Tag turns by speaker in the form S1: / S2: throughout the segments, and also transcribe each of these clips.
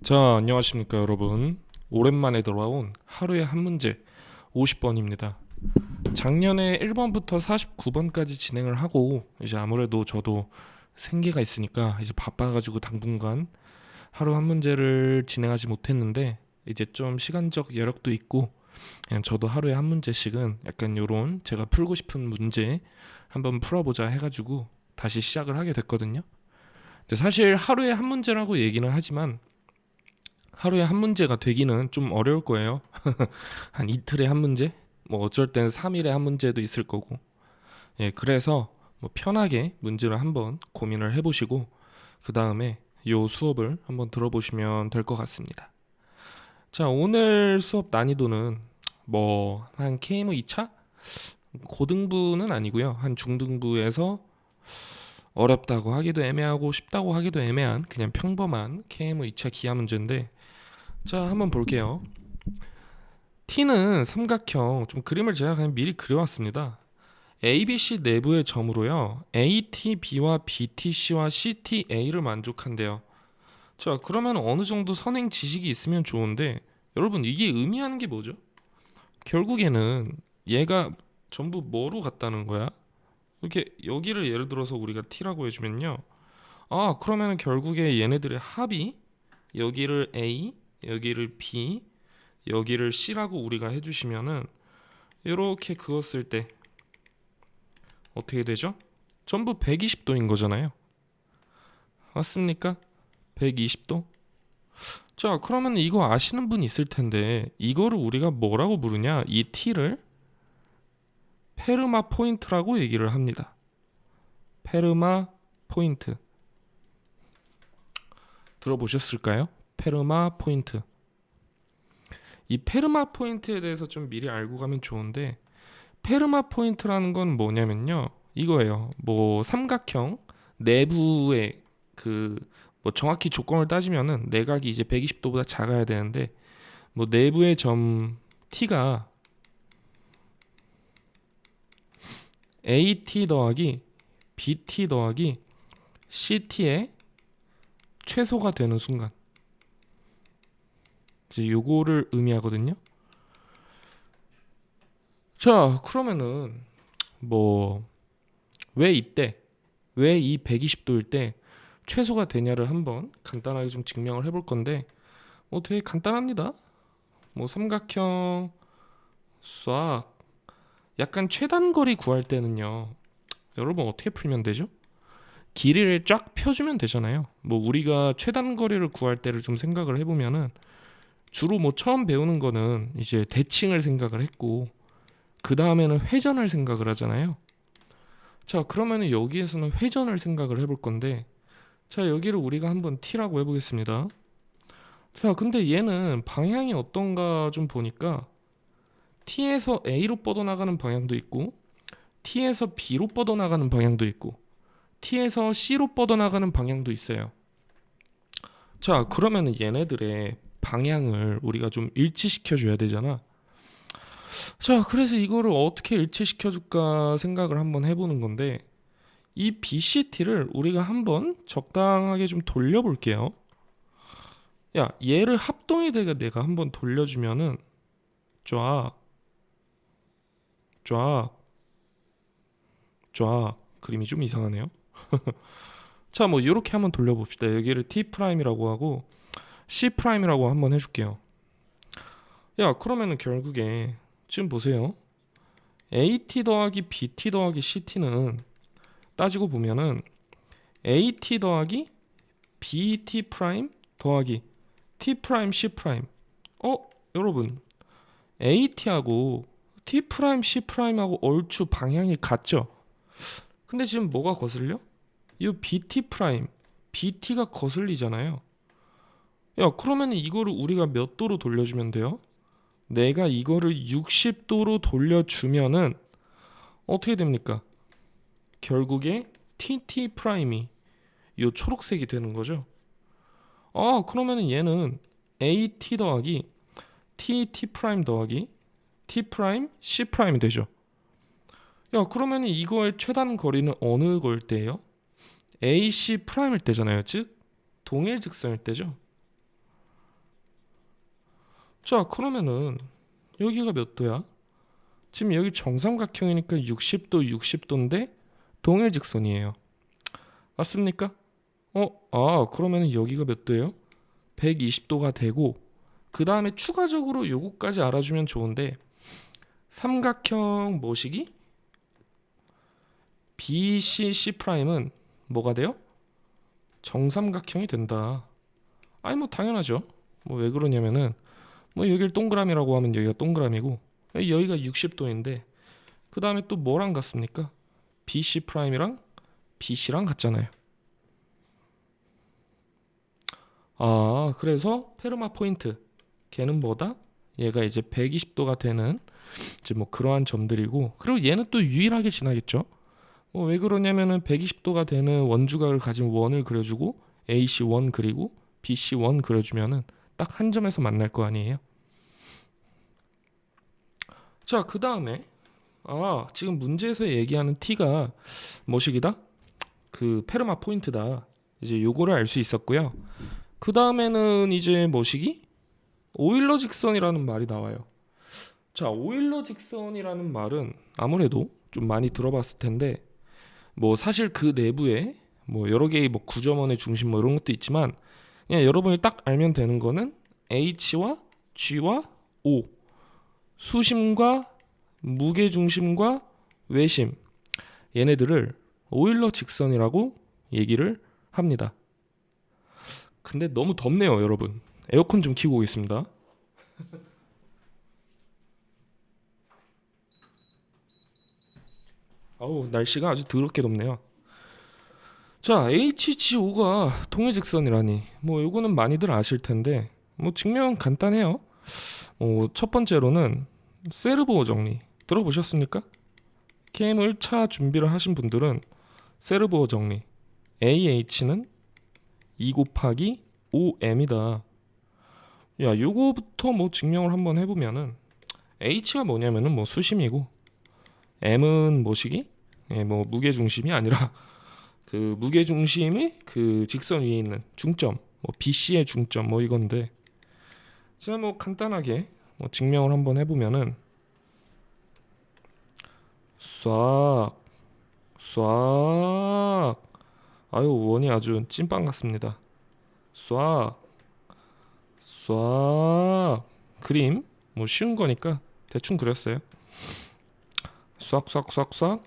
S1: 자, 안녕하십니까 여러분. 오랜만에 돌아온 하루에 한 문제 50번입니다. 작년에 1번부터 49번까지 진행을 하고 이제 아무래도 저도 생계가 있으니까 이제 바빠가지고 당분간 하루 한 문제를 진행하지 못했는데, 이제 좀 시간적 여력도 있고 그냥 저도 하루에 한 문제씩은 약간 요런 제가 풀고 싶은 문제 한번 풀어보자 해가지고 다시 시작을 하게 됐거든요. 근데 사실 하루에 한 문제라고 얘기는 하지만 하루에 한 문제가 되기는 좀 어려울 거예요. 한 이틀에 한 문제? 뭐 어쩔 땐 3일에 한 문제도 있을 거고. 예, 그래서 뭐 편하게 문제를 한번 고민을 해보시고 그 다음에 요 수업을 한번 들어보시면 될 것 같습니다. 자, 오늘 수업 난이도는 뭐 한 KM 2차? 고등부는 아니고요. 한 중등부에서 어렵다고 하기도 애매하고 쉽다고 하기도 애매한 그냥 평범한 KM 2차 기하 문제인데, 자, 한번 볼게요. T는 삼각형, 좀 그림을 제가 그냥 미리 그려왔습니다. ABC 내부의 점으로요, ATB와 BTC와 CTA를 만족한대요. 자, 그러면 어느 정도 선행 지식이 있으면 좋은데, 여러분 이게 의미하는 게 뭐죠? 결국에는 얘가 전부 뭐로 같다는 거야? 이렇게 여기를 예를 들어서 우리가 T라고 해주면요, 아 그러면 결국에 얘네들의 합이 여기를 A, 여기를 B, 여기를 C라고 우리가 해주시면은 이렇게 그었을 때 어떻게 되죠? 전부 120도인 거잖아요. 맞습니까? 120도? 자, 그러면 이거 아시는 분 있을 텐데 이거를 우리가 뭐라고 부르냐? 이 T를 페르마 포인트라고 얘기를 합니다. 페르마 포인트. 들어보셨을까요? 페르마 포인트. 이 페르마 포인트에 대해서 좀 미리 알고 가면 좋은데, 페르마 포인트라는 건 뭐냐면요, 이거예요. 뭐 삼각형 내부의 그 뭐 정확히 조건을 따지면은 내각이 이제 120도보다 작아야 되는데, 뭐 내부의 점 T가 AT 더하기 BT 더하기 CT의 최소가 되는 순간, 이제 요거를 의미하거든요. 자, 그러면은 뭐 왜 이때, 왜 이 120도일 때 최소가 되냐를 한번 간단하게 좀 증명을 해볼 건데, 뭐 되게 간단합니다. 뭐 삼각형 수학, 약간 최단거리 구할 때는요, 여러분 어떻게 풀면 되죠? 길이를 쫙 펴주면 되잖아요. 뭐 우리가 최단거리를 구할 때를 좀 생각을 해보면은 주로 뭐 처음 배우는 거는 이제 대칭을 생각을 했고 그 다음에는 회전을 생각을 하잖아요. 자, 그러면은 여기에서는 회전을 생각을 해볼 건데, 자, 여기를 우리가 한번 T라고 해보겠습니다. 자, 근데 얘는 방향이 어떤가 좀 보니까 T에서 A로 뻗어나가는 방향도 있고 T에서 B로 뻗어나가는 방향도 있고 T에서 C로 뻗어나가는 방향도 있어요. 자, 그러면은 얘네들의 방향을 우리가 좀 일치시켜 줘야 되잖아. 자, 그래서 이거를 어떻게 일치시켜 줄까 생각을 한번 해보는 건데, 이 BCT를 우리가 한번 적당하게 좀 돌려볼게요. 야, 얘를 합동이 되게 내가 한번 돌려주면은 쫙, 쫙, 쫙, 그림이 좀 이상하네요. 자, 뭐 이렇게 한번 돌려봅시다. 여기를 T 프라임이라고 하고 C 프라임이라고 한번 해줄게요. 야, 그러면은 결국에 지금 보세요. AT 더하기 BT 더하기 CT는 따지고 보면은 AT 더하기 BT 프라임 더하기 T 프라임 C 프라임. 여러분, AT하고 T 프라임 C 프라임하고 얼추 방향이 같죠? 근데 지금 뭐가 거슬려? 이 BT 프라임, BT가 거슬리잖아요. 야, 그러면 이거를 우리가 몇 도로 돌려주면 돼요? 내가 이거를 60도로 돌려주면은 어떻게 됩니까? 결국에 TT 프라임이 이 초록색이 되는 거죠. 그러면은 얘는 AT 더하기 TT 프라임 더하기 T 프라임 C 프라임이 되죠. 야, 그러면은 이거의 최단 거리는 어느 걸 때예요? AC 프라임일 때잖아요. 즉 동일 직선일 때죠. 자, 그러면은 여기가 몇 도야? 지금 여기 정삼각형이니까 60도, 60도인데 동일직선이에요. 맞습니까? 그러면은 여기가 몇 도예요? 120도가 되고, 그 다음에 추가적으로 요거까지 알아주면 좋은데, 삼각형 모식이 BCC'은 뭐가 돼요? 정삼각형이 된다. 아니 뭐 당연하죠. 뭐 왜 그러냐면은 뭐 여기를 동그라미라고 하면 여기가 동그라미고 여기가 60도인데 그 다음에 또 뭐랑 같습니까? BC'이랑 BC랑 같잖아요. 그래서 페르마 포인트 걔는 뭐다? 얘가 이제 120도가 되는 이제 뭐 그러한 점들이고, 그리고 얘는 또 유일하게 지나겠죠. 왜 그러냐면은 120도가 되는 원주각을 가진 원을 그려주고 AC1 그리고 BC1 그려주면은 딱 한 점에서 만날 거 아니에요. 자, 그 다음에 지금 문제에서 얘기하는 T가 뭐식이다? 그 페르마 포인트다. 이제 요거를 알 수 있었고요. 그 다음에는 이제 뭐식이 오일러 직선이라는 말이 나와요. 자, 오일러 직선이라는 말은 아무래도 좀 많이 들어봤을 텐데, 뭐 사실 그 내부에 뭐 여러 개의 뭐 구점원의 중심 뭐 이런 것도 있지만, 그냥 여러분이 딱 알면 되는 거는 H와 G와 O, 수심과 무게 중심과 외심, 얘네들을 오일러 직선이라고 얘기를 합니다. 근데 너무 덥네요, 여러분. 에어컨 좀 켜고 오겠습니다. 아우, 날씨가 아주 더럽게 덥네요. 자, HGO가 통일직선이라니 뭐 요거는 많이들 아실 텐데 뭐 증명 간단해요. 첫 번째로는 세르보어 정리 들어보셨습니까? 게임을 차 준비를 하신 분들은 세르보어 정리 AH는 2 곱하기 5m이다. 야, 요거부터 뭐 증명을 한번 해보면은 H가 뭐냐면은 뭐 수심이고 M은 뭐시기? 예, 뭐 무게 중심이 아니라 그 무게 중심이 그 직선 위에 있는 중점, 뭐 BC의 중점 뭐 이건데, 제가 뭐 간단하게 뭐 증명을 한번 해보면은 쏴, 쏴. 아유, 원이 아주 찐빵 같습니다. 쏴, 쏴. 그림 뭐 쉬운 거니까 대충 그렸어요. 쏴, 쏴, 쏴,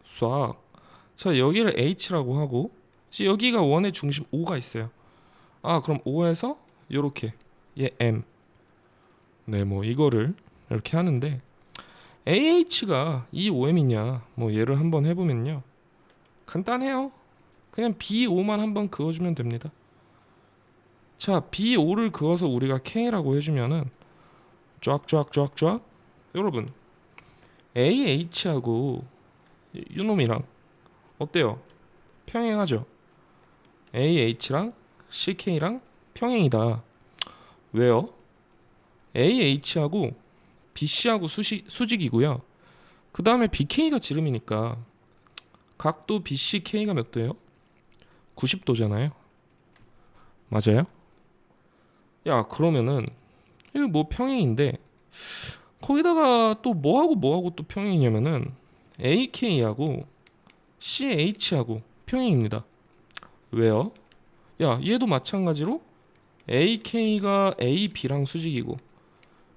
S1: 쏴. 자, 여기를 H라고 하고 여기가 원의 중심 O가 있어요. 그럼 O에서 요렇게 얘 M. 네, 뭐 이거를 이렇게 하는데 AH가 이 OM이냐 뭐 얘를 한번 해보면요, 간단해요. 그냥 BO만 한번 그어주면 됩니다. 자, BO를 그어서 우리가 K라고 해주면은 쫙 여러분 AH하고 요놈이랑 어때요? 평행하죠? AH랑 CK랑 평행이다. 왜요? AH하고 BC하고 수직이고요. 그 다음에 BK가 지름이니까 각도 BCK가 몇 도예요? 90도잖아요. 맞아요? 야, 그러면은 이거 뭐 평행인데 거기다가 또 뭐하고 또 평행이냐면은 AK하고 CH하고 평행입니다. 왜요? 야, 얘도 마찬가지로 AK가 AB랑 수직이고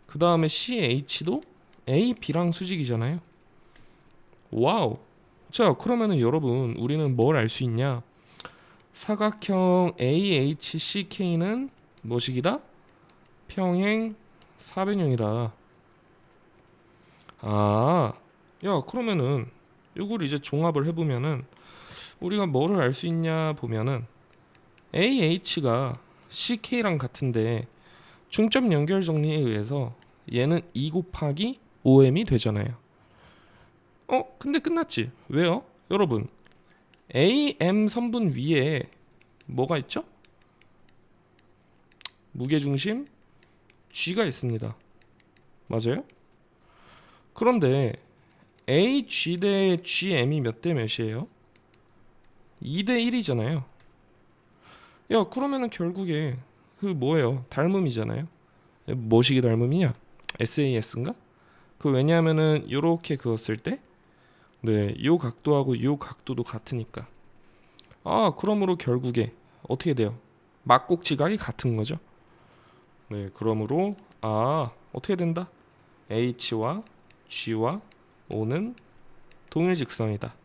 S1: 그 다음에 CH도 AB랑 수직이잖아요. 와우. 자, 그러면은 여러분 우리는 뭘 알 수 있냐? 사각형 AHCK는 뭐식이다? 평행 사변형이다. 야, 그러면은 이걸 이제 종합을 해보면은 우리가 뭐를 알 수 있냐 보면은 AH가 CK랑 같은데 중점 연결 정리에 의해서 얘는 2 곱하기 5m이 되잖아요. 근데 끝났지. 왜요? 여러분, AM 선분 위에 뭐가 있죠? 무게중심 G가 있습니다. 맞아요? 그런데 AG 대 GM이 몇 대 몇이에요? 2대 1이잖아요. 야, 그러면은 결국에 그 뭐예요? 닮음이잖아요. 뭐시기 닮음이냐? SAS인가? 그 왜냐하면은 요렇게 그었을 때 네, 요 각도하고 요 각도도 같으니까. 그러므로 결국에 어떻게 돼요? 막곡지각이 같은 거죠. 네, 그러므로 어떻게 된다? H와 G와 O는 동일 직선이다.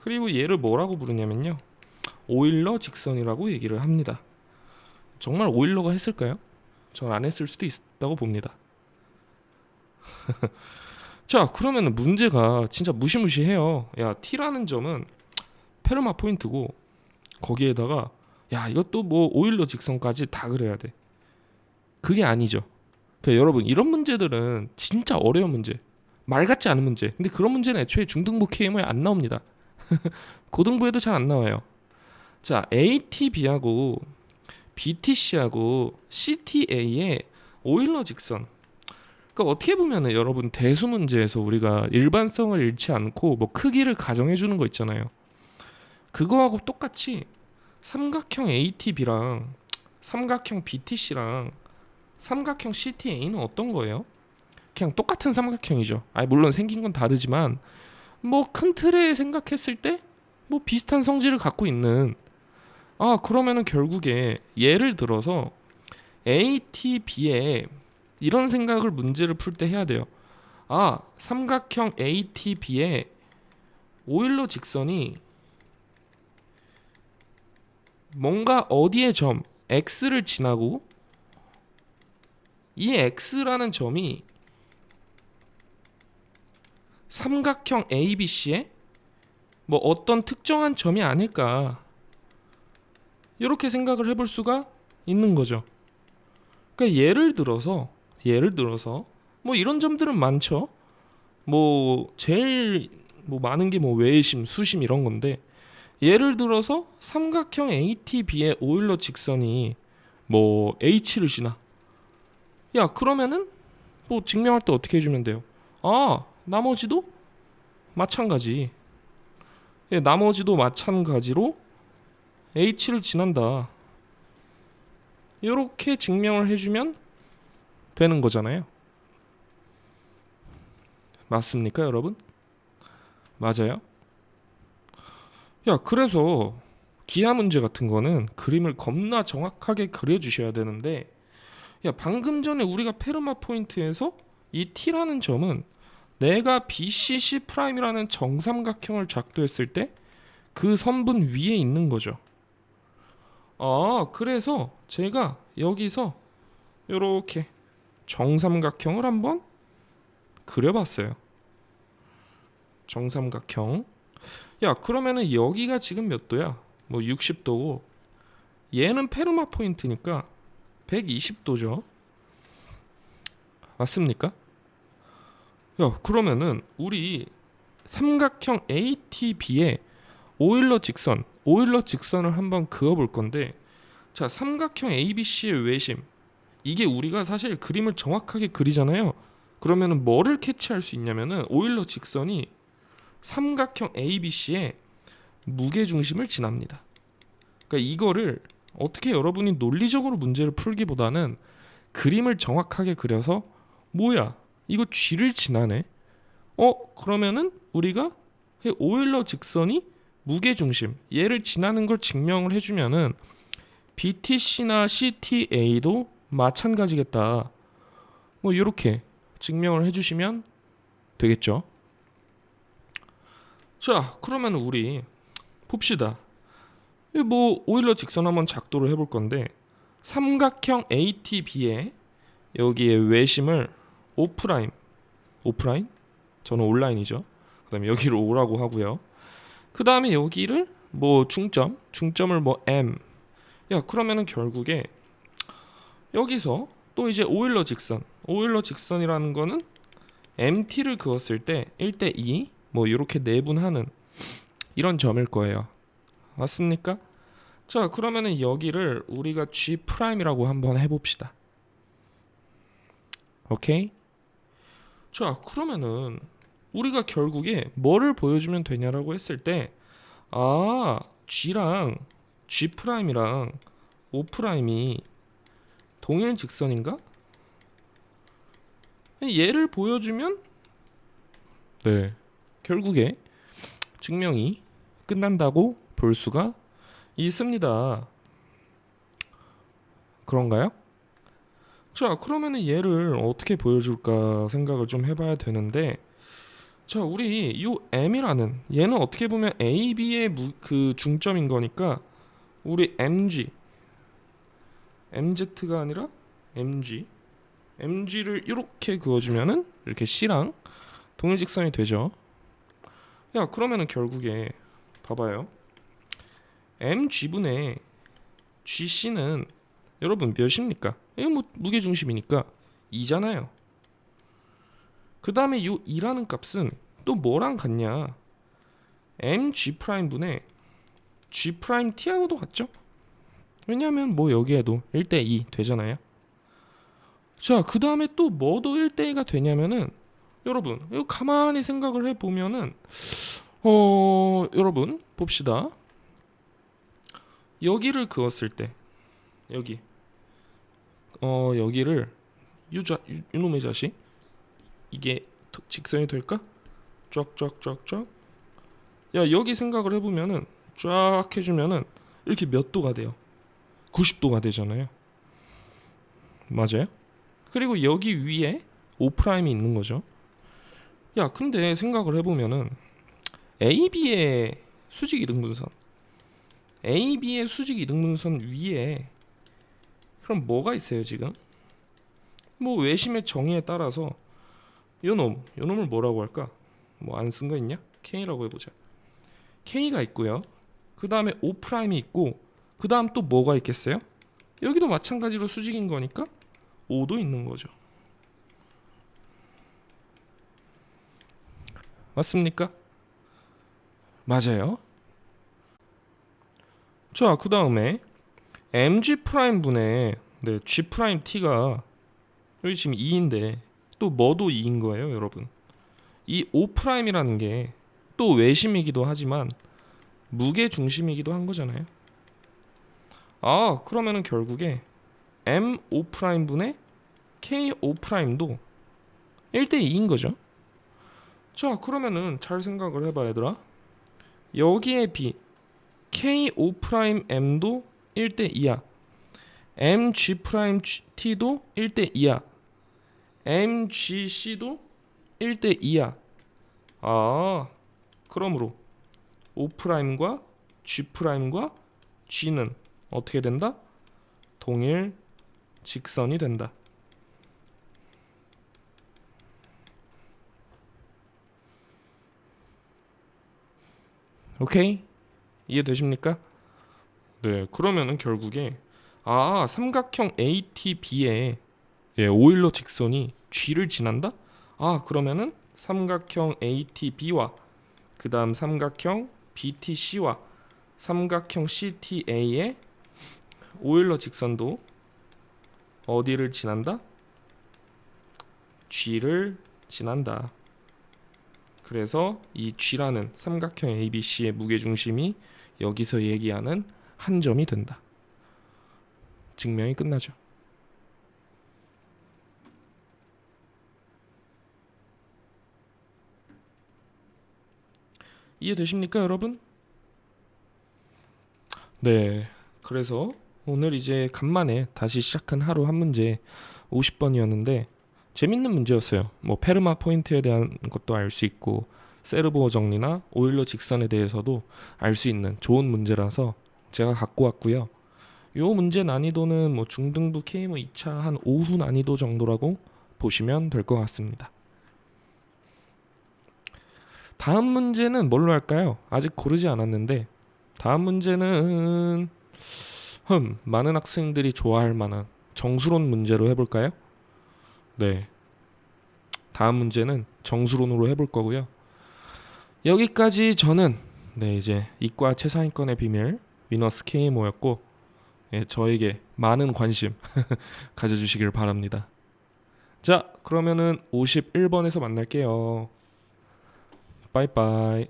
S1: 그리고 얘를 뭐라고 부르냐면요, 오일러 직선이라고 얘기를 합니다. 정말 오일러가 했을까요? 전 안 했을 수도 있다고 봅니다. 자, 그러면 문제가 진짜 무시무시해요. 야, T라는 점은 페르마 포인트고 거기에다가 야, 이것도 뭐 오일러 직선까지 다 그래야 돼. 그게 아니죠. 그러니까 여러분, 이런 문제들은 진짜 어려운 문제, 말 같지 않은 문제. 근데 그런 문제는 애초에 중등부 KM에 안 나옵니다. 고등부에도 잘 안 나와요. 자, ATB하고 BTC하고 CTA의 오일러 직선. 그러니까 어떻게 보면은 여러분, 대수 문제에서 우리가 일반성을 잃지 않고 뭐 크기를 가정해 주는 거 있잖아요. 그거하고 똑같이 삼각형 ATB랑 삼각형 BTC랑 삼각형 CTA는 어떤 거예요? 그냥 똑같은 삼각형이죠. 물론 생긴 건 다르지만 뭐 큰 틀에 생각했을 때 뭐 비슷한 성질을 갖고 있는. 그러면은 결국에 예를 들어서 ATB에 이런 생각을 문제를 풀 때 해야 돼요. 삼각형 ATB에 오일러 직선이 뭔가 어디의 점 X를 지나고 이 X라는 점이 삼각형 ABC에 뭐 어떤 특정한 점이 아닐까, 이렇게 생각을 해볼 수가 있는 거죠. 그러니까 예를 들어서 뭐 이런 점들은 많죠. 뭐 제일 뭐 많은 게 뭐 외심, 수심 이런 건데, 예를 들어서 삼각형 ATB의 오일러 직선이 뭐 H를 지나. 야, 그러면은 뭐 증명할 때 어떻게 해주면 돼요? 나머지도 마찬가지. 나머지도 마찬가지로 H를 지난다. 이렇게 증명을 해주면 되는 거잖아요. 맞습니까, 여러분? 맞아요? 야, 그래서 기하 문제 같은 거는 그림을 겁나 정확하게 그려주셔야 되는데, 야, 방금 전에 우리가 페르마 포인트에서 이 T라는 점은 내가 BCC 프라임이라는 정삼각형을 작도했을 때 그 선분 위에 있는 거죠. 그래서 제가 여기서 이렇게 정삼각형을 한번 그려봤어요. 정삼각형. 야, 그러면은 여기가 지금 몇 도야? 뭐 60도고 얘는 페르마 포인트니까 120도죠. 맞습니까? 야, 그러면은 우리 삼각형 ATB의 오일러 직선을 한번 그어볼 건데, 자, 삼각형 ABC의 외심, 이게 우리가 사실 그림을 정확하게 그리잖아요. 그러면은 뭐를 캐치할 수 있냐면은 오일러 직선이 삼각형 ABC의 무게중심을 지납니다. 그러니까 이거를 어떻게 여러분이 논리적으로 문제를 풀기보다는 그림을 정확하게 그려서 뭐야, 이거 G를 지나네. 그러면은 우리가 오일러 직선이 무게중심, 얘를 지나는 걸 증명을 해주면은 BTC나 CTA도 마찬가지겠다. 뭐 이렇게 증명을 해주시면 되겠죠. 자, 그러면 우리 봅시다. 뭐 오일러 직선 한번 작도를 해볼 건데, 삼각형 ATB에 여기에 외심을 O', 저는 온라인이죠. 그 다음에 여기를 O라고 하고요. 그 다음에 여기를 뭐 중점을 뭐 M. 야, 그러면은 결국에 여기서 또 이제 오일러 직선이라는 거는 MT를 그었을 때 1대2 뭐 이렇게 내분하는 이런 점일 거예요. 맞습니까? 자, 그러면은 여기를 우리가 G'이라고 한번 해봅시다. 오케이? 자, 그러면은 우리가 결국에 뭐를 보여주면 되냐라고 했을 때 G랑 G'이랑 O'이 동일 직선인가? 얘를 보여주면 네, 결국에 증명이 끝난다고 볼 수가 있습니다. 그런가요? 자, 그러면은 얘를 어떻게 보여줄까 생각을 좀 해봐야 되는데, 자, 우리 이 M이라는 얘는 어떻게 보면 AB의 그 중점인 거니까 우리 MZ가 아니라 MG를 이렇게 그어주면은 이렇게 C랑 동일직선이 되죠. 야, 그러면은 결국에 봐봐요. MG분의 GC는 여러분 몇입니까? 이거 뭐 무게중심이니까 2잖아요. 그 다음에 이 2라는 값은 또 뭐랑 같냐? MG'분의 G'T하고도 같죠? 왜냐하면 뭐 여기에도 1대2 되잖아요. 자, 그 다음에 또 뭐도 1대2가 되냐면은 여러분 이거 가만히 생각을 해보면은 여러분 봅시다. 여기를 그었을 때 여기를 이놈의 자식 이게 직선이 될까? 쫙쫙쫙쫙. 야, 여기 생각을 해보면은 쫙 해주면은 이렇게 몇 도가 돼요? 90도가 되잖아요. 맞아요? 그리고 여기 위에 O'이 있는 거죠. 야, 근데 생각을 해보면은 AB의 수직 이등분선 위에 그럼 뭐가 있어요 지금? 뭐 외심의 정의에 따라서 요놈을 뭐라고 할까? 뭐 안 쓴 거 있냐? K라고 해보자. K가 있고요. 그 다음에 O'이 있고 그 다음 또 뭐가 있겠어요? 여기도 마찬가지로 수직인 거니까 O도 있는 거죠. 맞습니까? 맞아요. 자, 그 다음에 MG'분의 G'T가 여기 지금 2인데 또 뭐도 2인 거예요 여러분. 이 O'이라는 게 또 외심이기도 하지만 무게중심이기도 한 거잖아요. 아, 그러면은 결국에 MO'분의 KO'도 1대2인 거죠. 자, 그러면은 잘 생각을 해봐 얘들아. 여기에 B KO'M도 1대2야. MG'T도 1대2야. MGC도 1대2야. 아, 그러므로 O'과 G'과 G는 어떻게 된다? 동일 직선이 된다. 오케이? 이해되십니까? 네, 그러면은 결국에 삼각형 ATB에 오일러 직선이 G를 지난다? 그러면은 삼각형 ATB와 그 다음 삼각형 BTC와 삼각형 CTA의 오일러 직선도 어디를 지난다? G를 지난다. 그래서 이 G라는 삼각형 ABC의 무게중심이 여기서 얘기하는 한 점이 된다. 증명이 끝나죠. 이해되십니까, 여러분? 네. 그래서 오늘 이제 간만에 다시 시작한 하루 한 문제 50번이었는데 재밌는 문제였어요. 뭐 페르마 포인트에 대한 것도 알 수 있고 세르보어 정리나 오일러 직선에 대해서도 알 수 있는 좋은 문제라서 제가 갖고 왔고요. 요 문제 난이도는 뭐 중등부 KM 2차 한 오후 난이도 정도라고 보시면 될 것 같습니다. 다음 문제는 뭘로 할까요? 아직 고르지 않았는데 다음 문제는 많은 학생들이 좋아할 만한 정수론 문제로 해볼까요? 네, 다음 문제는 정수론으로 해볼 거고요. 여기까지 저는 이제 이과 최상위권의 비밀 위너스 KMO였고 저에게 많은 관심 가져주시길 바랍니다. 자, 그러면은 51번에서 만날게요. 빠이빠이.